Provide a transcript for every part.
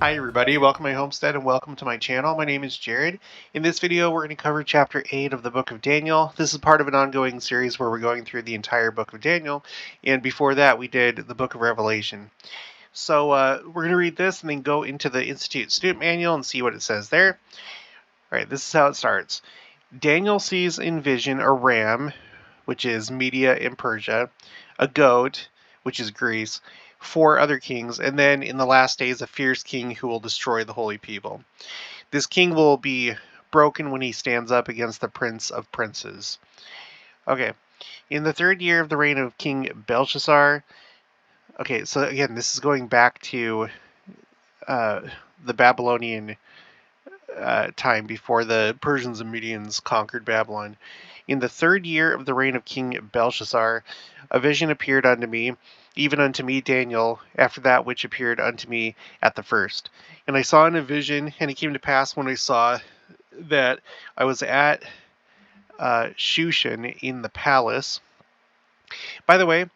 Hi everybody, welcome to my homestead and welcome to my channel. My name is Jared. In this video we're going to cover chapter 8 of the book of Daniel. This is part of an ongoing series where we're going through the entire book of Daniel, and before that we did the book of Revelation. So we're going to read this and then go into the Institute student manual and see what it says there. Alright, this is how it starts. Daniel sees in vision a ram, which is Media and Persia, a goat, which is Greece, 4 other kings, and then in the last days a fierce king who will destroy the holy people. This king will be broken when he stands up against the prince of princes. Okay, in the 3rd year of the reign of King Belshazzar. Okay, so again, this is going back to the Babylonian time before the Persians and Medians conquered Babylon. In the 3rd year of the reign of King Belshazzar, a vision appeared unto me, even unto me Daniel, after that which appeared unto me at the first. And I saw in a vision, and it came to pass when I saw that I was at Shushan in the palace. By the way,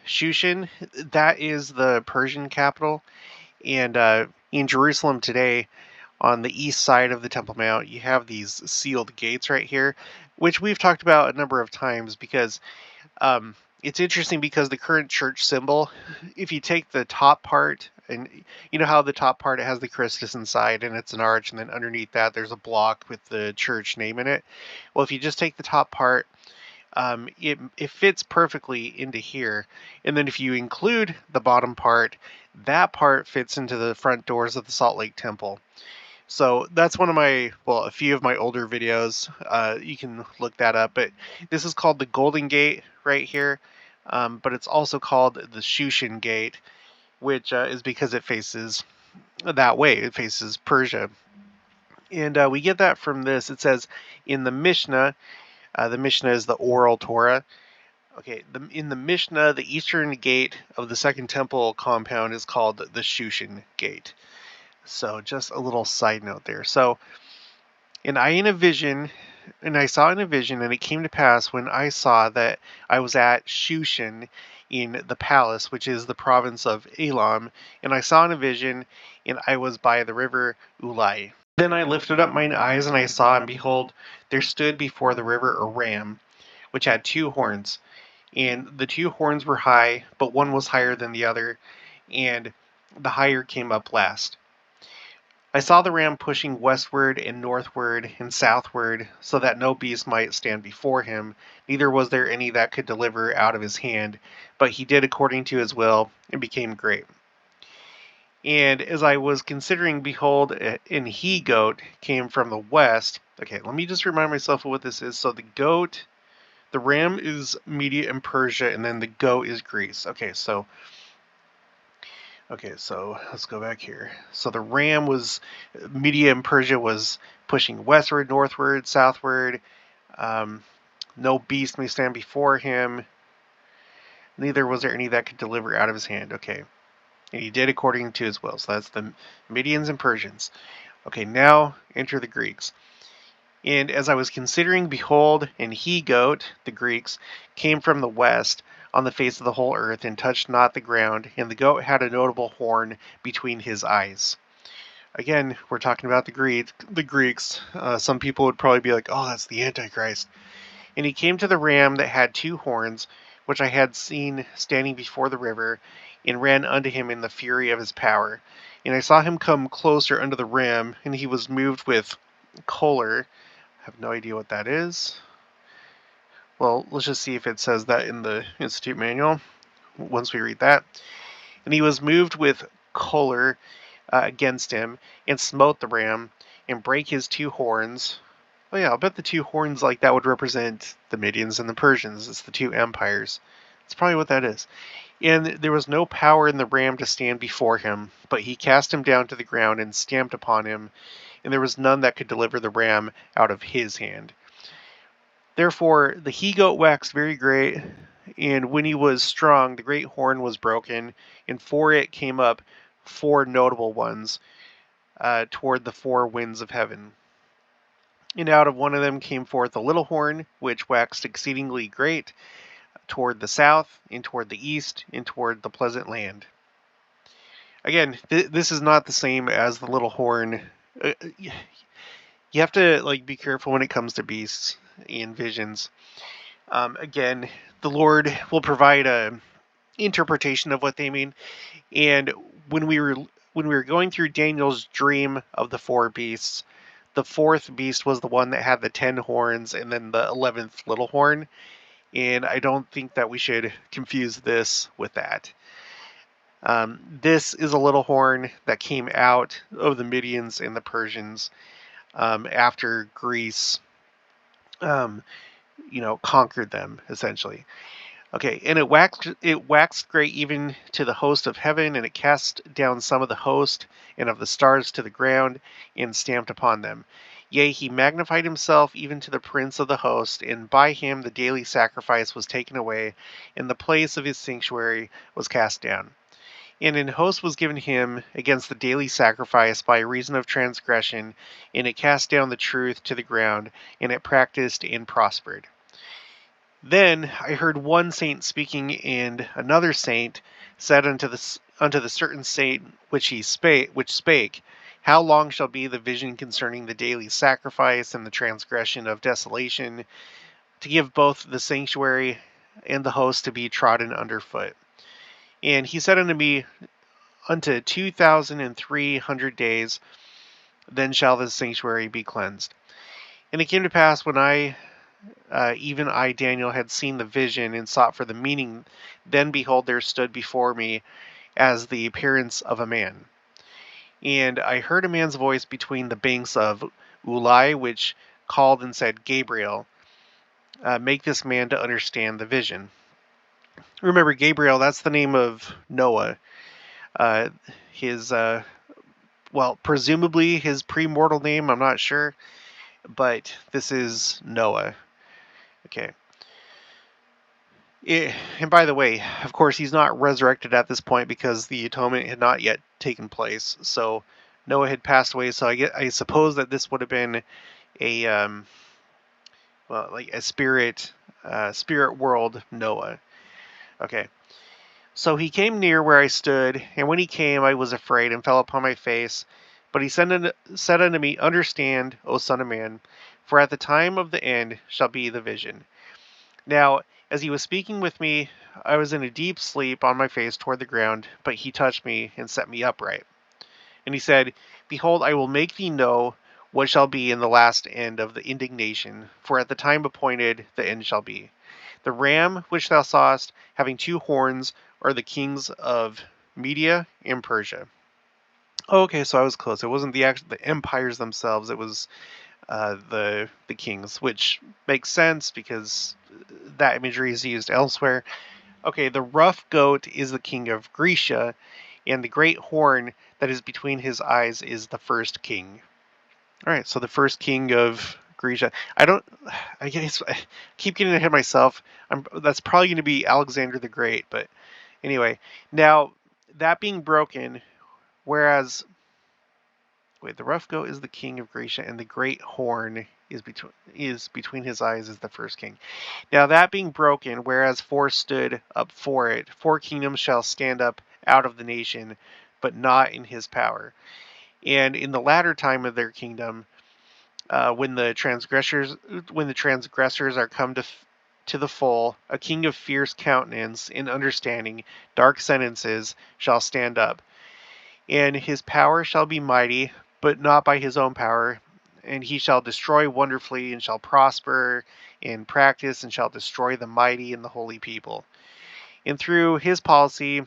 Shushan, that is the Persian capital, and in Jerusalem today, on the east side of the Temple Mount, you have these sealed gates right here, which we've talked about a number of times because it's interesting because the current church symbol, if you take the top part, and you know how the top part, it has the Christus inside and it's an arch, and then underneath that there's a block with the church name in it. Well, if you just take the top part, it fits perfectly into here, and then if you include the bottom part, that part fits into the front doors of the Salt Lake Temple. So that's one of my, well, a few of my older videos. You can look that up, but this is called the Golden Gate right here, but it's also called the Shushan Gate, which is because it faces that way. It faces Persia. And we get that from this. It says in the Mishnah is the oral Torah. Okay, in the Mishnah, the eastern gate of the Second Temple compound is called the Shushan Gate. So just a little side note there. So, and I saw in a vision, and it came to pass when I saw that I was at Shushan in the palace, which is the province of Elam, and I saw in a vision, and I was by the river Ulai. Then I lifted up mine eyes, and I saw, and behold, there stood before the river a ram, which had 2 horns, and the 2 horns were high, but one was higher than the other, and the higher came up last. I saw the ram pushing westward and northward and southward, so that no beast might stand before him, neither was there any that could deliver out of his hand, but he did according to his will, and became great. And as I was considering, behold, an he-goat came from the west. Okay, let me just remind myself of what this is. So the ram is Media and Persia, and then the goat is Greece. Okay, so let's go back here. So the ram was, Media and Persia was pushing westward, northward, southward. No beast may stand before him. Neither was there any that could deliver out of his hand. Okay. And he did according to his will. So that's the Medians and Persians. Okay, now enter the Greeks. And as I was considering, behold, an he-goat, the Greeks, came from the west on the face of the whole earth, and touched not the ground, and the goat had a notable horn between his eyes. Again, we're talking about the Greeks. Some people would probably be like, oh, that's the Antichrist. And he came to the ram that had 2 horns, which I had seen standing before the river, and ran unto him in the fury of his power. And I saw him come closer unto the ram, and he was moved with choler. I have no idea what that is. Well, let's just see if it says that in the Institute manual once we read that. And he was moved with choler against him, and smote the ram, and brake his 2 horns. Oh yeah, I'll bet the 2 horns like that would represent the Medians and the Persians. It's the 2 empires. That's probably what that is. And there was no power in the ram to stand before him, but he cast him down to the ground and stamped upon him, and there was none that could deliver the ram out of his hand. Therefore the he-goat waxed very great, and when he was strong, the great horn was broken, and for it came up 4 notable ones toward the 4 winds of heaven. And out of one of them came forth a little horn, which waxed exceedingly great, toward the south, and toward the east, and toward the pleasant land. Again, this is not the same as the little horn. You have to like be careful when it comes to beasts and visions. Again, the Lord will provide a interpretation of what they mean. And when we were going through Daniel's dream of the four beasts, the fourth beast was the one that had the 10 horns, and then the 11th little horn. And I don't think that we should confuse this with that. This is a little horn that came out of the Medians and the Persians after Greece, um, conquered them essentially. Okay, and it waxed great even to the host of heaven, and it cast down some of the host and of the stars to the ground, and stamped upon them. Yea, he magnified himself even to the prince of the host, and by him the daily sacrifice was taken away, and the place of his sanctuary was cast down. And an host was given him against the daily sacrifice by reason of transgression, and it cast down the truth to the ground, and it practiced and prospered. Then I heard one saint speaking, and another saint said unto the certain saint which spake, How long shall be the vision concerning the daily sacrifice and the transgression of desolation, to give both the sanctuary and the host to be trodden under foot? And he said unto me, Unto 2,300 days, then shall the sanctuary be cleansed. And it came to pass when even I, Daniel, had seen the vision and sought for the meaning, then behold, there stood before me as the appearance of a man. And I heard a man's voice between the banks of Ulai, which called and said, Gabriel, make this man to understand the vision. Remember, Gabriel, that's the name of Noah. Uh, his, presumably his premortal name, I'm not sure, but this is Noah. Okay. And by the way, of course, he's not resurrected at this point because the atonement had not yet taken place. So Noah had passed away. So I suppose that this would have been a like a spirit world Noah. Okay. So he came near where I stood, and when he came, I was afraid and fell upon my face. But he said unto me, Understand, O son of man, for at the time of the end shall be the vision. Now, as he was speaking with me, I was in a deep sleep on my face toward the ground, but he touched me and set me upright. And he said, Behold, I will make thee know what shall be in the last end of the indignation, for at the time appointed the end shall be. The ram which thou sawest, having 2 horns, are the kings of Media and Persia. Okay, so I was close. It wasn't the empires themselves. It was the kings, which makes sense because that imagery is used elsewhere. Okay, the rough goat is the king of Grecia, and the great horn that is between his eyes is the first king. All right, so the first king of Grecia. I guess I keep getting ahead of myself. That's probably going to be Alexander the Great, but anyway. Now, that being broken, whereas the rough goat is the king of Grecia, and the great horn is between his eyes is the first king. Now that being broken, whereas 4 stood up for it, 4 kingdoms shall stand up out of the nation, but not in his power. And in the latter time of their kingdom, when the transgressors are come to the full, a king of fierce countenance and understanding, dark sentences, shall stand up. And his power shall be mighty, but not by his own power. And he shall destroy wonderfully, and shall prosper in practice, and shall destroy the mighty and the holy people. And through his policy,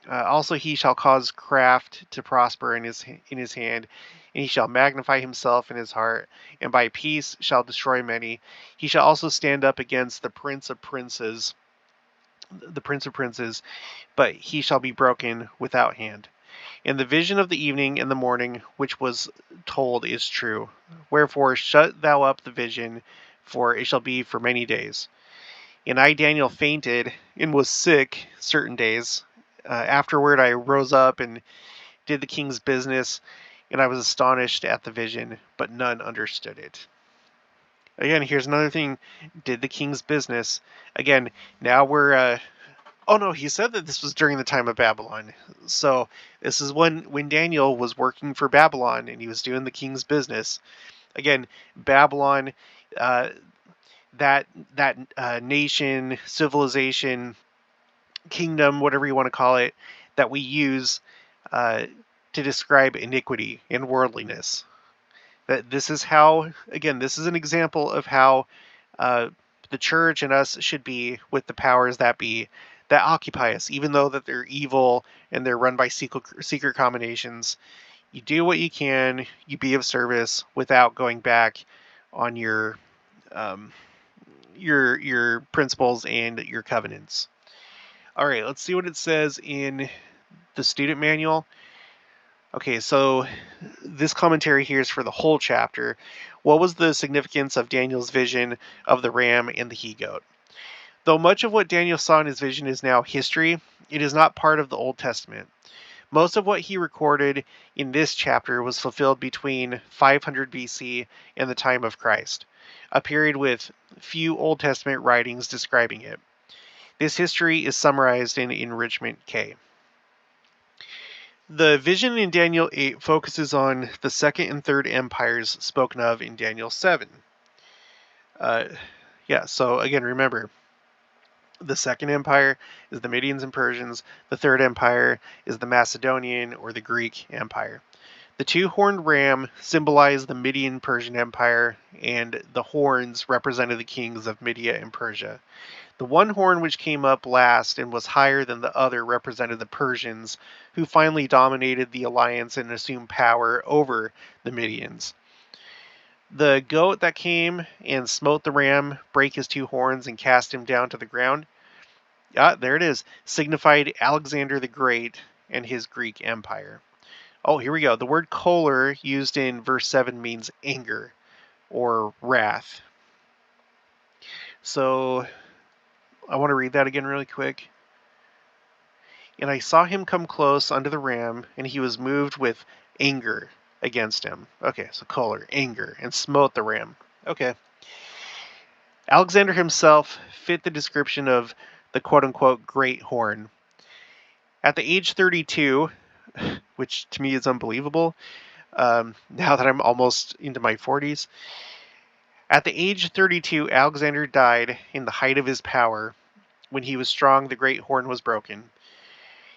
also he shall cause craft to prosper in his hand, and he shall magnify himself in his heart, and by peace shall destroy many. He shall also stand up against the prince of princes, but he shall be broken without hand. And the vision of the evening and the morning which was told is true. Wherefore shut thou up the vision, for it shall be for many days. And I, Daniel, fainted and was sick certain days. Afterward I rose up and did the king's business, and I was astonished at the vision, but none understood it. Again, here's another thing. Did the king's business. Again, now we're Oh no, he said that this was during the time of Babylon. So this is when Daniel was working for Babylon and he was doing the king's business. Again, Babylon, uh, that nation, civilization, kingdom, whatever you want to call it, that we use uh, to describe iniquity and worldliness. That this is how, again, this is an example of how uh, the church and us should be with the powers that be that occupy us, even though that they're evil and they're run by secret combinations. You do what you can, you be of service without going back on um, your principles and your covenants. All right, let's see what it says in the student manual. Okay, so this commentary here is for the whole chapter. What was the significance of Daniel's vision of the ram and the he-goat? Though much of what Daniel saw in his vision is now history, it is not part of the Old Testament. Most of what he recorded in this chapter was fulfilled between 500 BC and the time of Christ, a period with few Old Testament writings describing it. This history is summarized in Enrichment K. The vision in Daniel 8 focuses on the second and third empires spoken of in Daniel 7. So again, remember, the second empire is the Medians and Persians. The third empire is the Macedonian or the Greek Empire. The two-horned ram symbolized the Median-Persian Empire, and the horns represented the kings of Media and Persia. The one horn which came up last and was higher than the other represented the Persians, who finally dominated the alliance and assumed power over the Medians. The goat that came and smote the ram, brake his two horns, and cast him down to the ground. There it is. Signified Alexander the Great and his Greek Empire. Oh, here we go. The word choler used in verse 7 means anger or wrath. So I want to read that again really quick. And I saw him come close unto the ram, and he was moved with anger against him. Okay, so choler, anger, and smote the ram. Okay. Alexander himself fit the description of the quote-unquote great horn. At the age 32, which to me is unbelievable, now that I'm almost into my 40s, at the age of 32, Alexander died in the height of his power. When he was strong, the great horn was broken.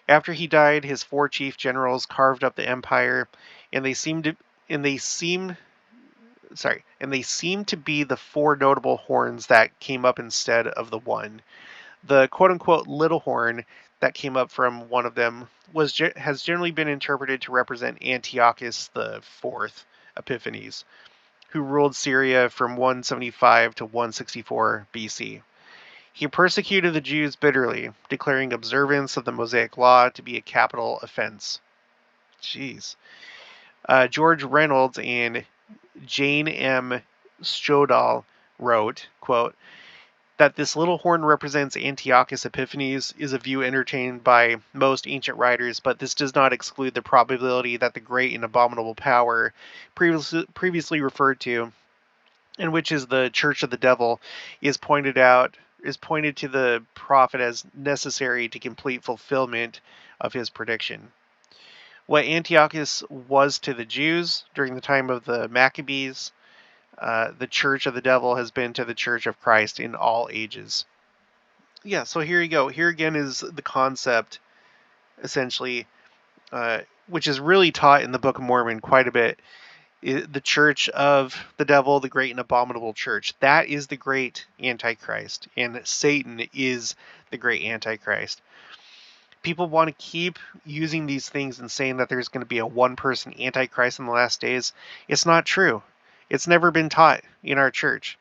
After he died, his four chief generals carved up the empire, and they seemed to be the four notable horns that came up instead of the one. The quote-unquote little horn that came up from one of them has generally been interpreted to represent Antiochus the Fourth Epiphanes, who ruled Syria from 175 to 164 BC. He persecuted the Jews bitterly, declaring observance of the Mosaic Law to be a capital offense. Jeez. George Reynolds and Jane M. Stodall wrote, quote, that this little horn represents Antiochus Epiphanes is a view entertained by most ancient writers, but this does not exclude the probability that the great and abominable power previously referred to, and which is the church of the devil, is pointed to the prophet as necessary to complete fulfillment of his prediction. What Antiochus was to the Jews during the time of the Maccabees, the church of the devil has been to the church of Christ in all ages. Yeah, so here you go. Here again is the concept, essentially, which is really taught in the Book of Mormon quite a bit. The church of the devil, the great and abominable church. That is the great Antichrist, and Satan is the great Antichrist. People want to keep using these things and saying that there's going to be a one-person Antichrist in the last days. It's not true. It's never been taught in our church.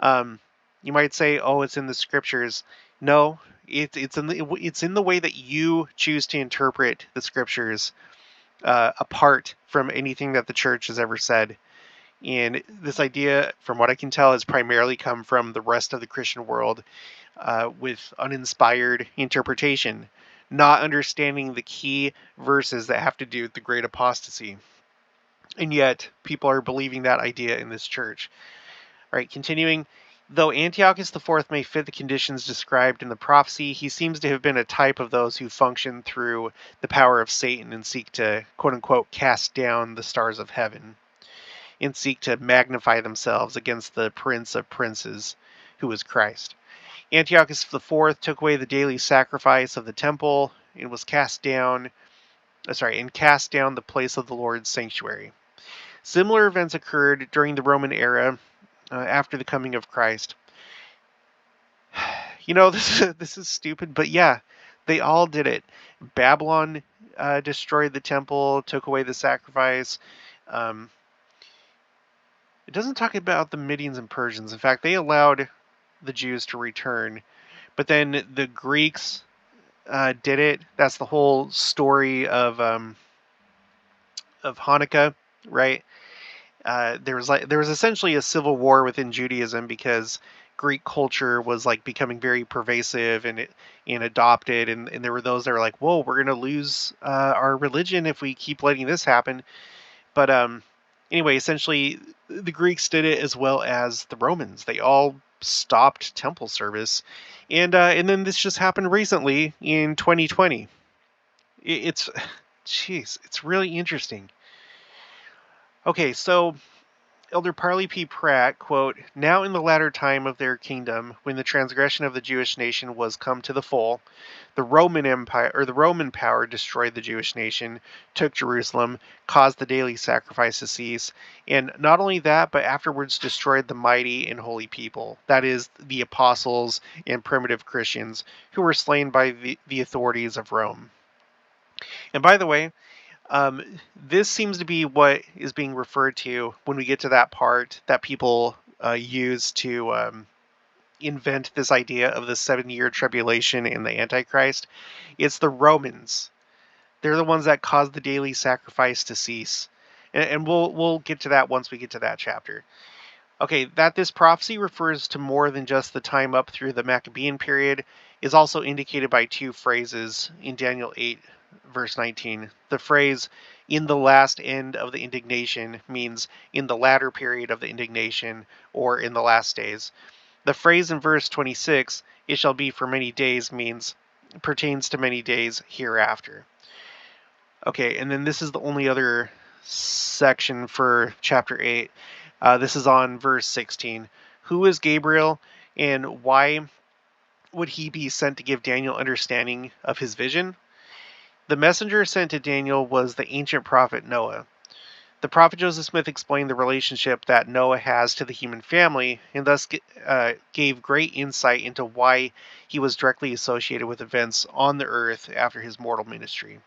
You might say, "Oh, it's in the scriptures." No, it's in the way that you choose to interpret the scriptures, apart from anything that the church has ever said. And this idea, from what I can tell, has primarily come from the rest of the Christian world, with uninspired interpretation, not understanding the key verses that have to do with the great apostasy. And yet, people are believing that idea in this church. All right, continuing. Though Antiochus IV may fit the conditions described in the prophecy, he seems to have been a type of those who function through the power of Satan and seek to, quote-unquote, cast down the stars of heaven, and seek to magnify themselves against the Prince of Princes, who is Christ. Antiochus IV took away the daily sacrifice of the temple and cast down the place of the Lord's sanctuary. Similar events occurred during the Roman era after the coming of Christ. This is stupid, but yeah, they all did it. Babylon destroyed the temple, took away the sacrifice. Um, it doesn't talk about the Medians and Persians. In fact, they allowed the Jews to return, but then the Greeks did it. That's the whole story of Hanukkah, right? There was essentially a civil war within Judaism because Greek culture was like becoming very pervasive and adopted, and there were those that were like, "Whoa, we're gonna lose our religion if we keep letting this happen." But anyway, essentially, the Greeks did it as well as the Romans. They all stopped temple service, and then this just happened recently in 2020. It's, jeez, it's really interesting. Okay, so Elder Parley P. Pratt, quote, "Now in the latter time of their kingdom, when the transgression of the Jewish nation was come to the full, the Roman Empire, or the Roman power, destroyed the Jewish nation, took Jerusalem, caused the daily sacrifice to cease, and not only that, but afterwards destroyed the mighty and holy people, that is, the apostles and primitive Christians, who were slain by the authorities of Rome." And by the way, this seems to be what is being referred to when we get to that part that people use to invent this idea of the 7-year tribulation and the Antichrist. It's the Romans. They're the ones that caused the daily sacrifice to cease. And we'll get to that once we get to that chapter. Okay, that this prophecy refers to more than just the time up through the Maccabean period is also indicated by two phrases in Daniel 8, verse 19. The phrase, "in the last end of the indignation," means in the latter period of the indignation, or in the last days. The phrase in verse 26, "it shall be for many days," pertains to many days hereafter. Okay, and then this is the only other section for chapter 8. This is on verse 16. "Who is Gabriel, and why would he be sent to give Daniel understanding of his vision? The messenger sent to Daniel was the ancient prophet Noah. The prophet Joseph Smith explained the relationship that Noah has to the human family, and thus gave great insight into why he was directly associated with events on the earth after his mortal ministry.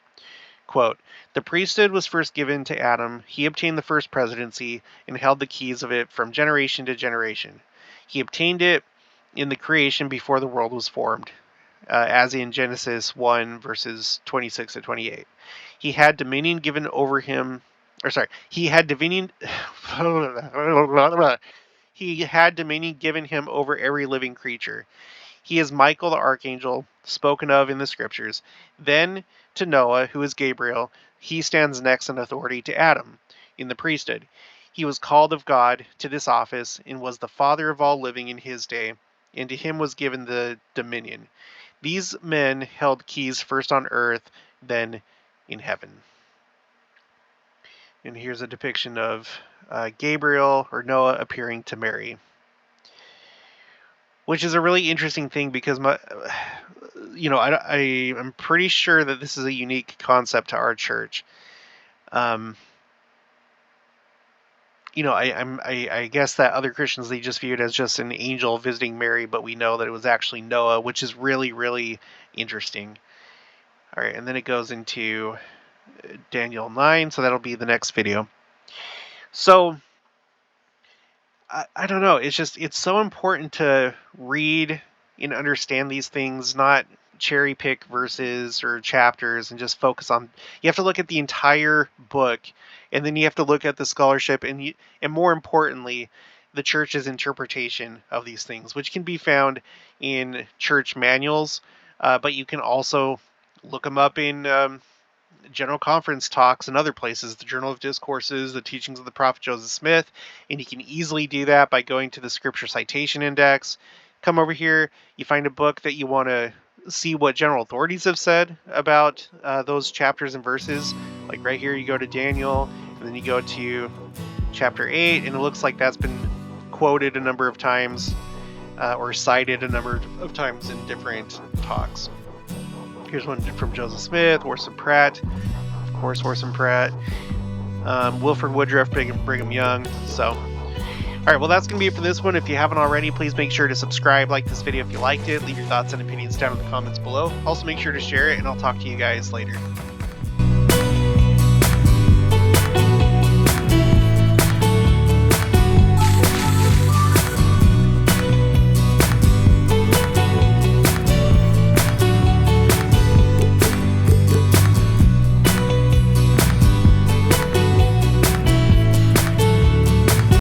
Quote, "The priesthood was first given to Adam. He obtained the first presidency and held the keys of it from generation to generation. He obtained it in the creation before the world was formed, as in Genesis 1, verses 26 to 28. He had dominion given over him, he had dominion, he had dominion given him over every living creature. He is Michael the archangel, spoken of in the scriptures. Then to Noah, who is Gabriel, he stands next in authority to Adam in the priesthood. He was called of God to this office and was the father of all living in his day, and to him was given the dominion. These men held keys first on earth, then in heaven." And here's a depiction of Gabriel or Noah appearing to Mary, which is a really interesting thing because I'm pretty sure that this is a unique concept to our church. I guess that other Christians, they just view it as just an angel visiting Mary, but we know that it was actually Noah, which is really, really interesting. All right, and then it goes into Daniel 9, so that'll be the next video. So I don't know. It's so important to read and understand these things, not cherry pick verses or chapters and just focus on. You have to look at the entire book, and then you have to look at the scholarship and more importantly, the church's interpretation of these things, which can be found in church manuals, but you can also look them up in General Conference talks and other places, the Journal of Discourses, the Teachings of the Prophet Joseph Smith, and you can easily do that by going to the Scripture Citation Index. Come over here, you find a book that you want to see what general authorities have said about those chapters and verses. Like right here, you go to Daniel, and then you go to chapter 8, and it looks like that's been quoted a number of times or cited a number of times in different talks. Here's one from Joseph Smith, Orson Pratt, of course, Orson Pratt, Wilford Woodruff, Brigham Young. So, all right, well, that's going to be it for this one. If you haven't already, please make sure to subscribe, like this video if you liked it, leave your thoughts and opinions down in the comments below. Also, make sure to share it, and I'll talk to you guys later.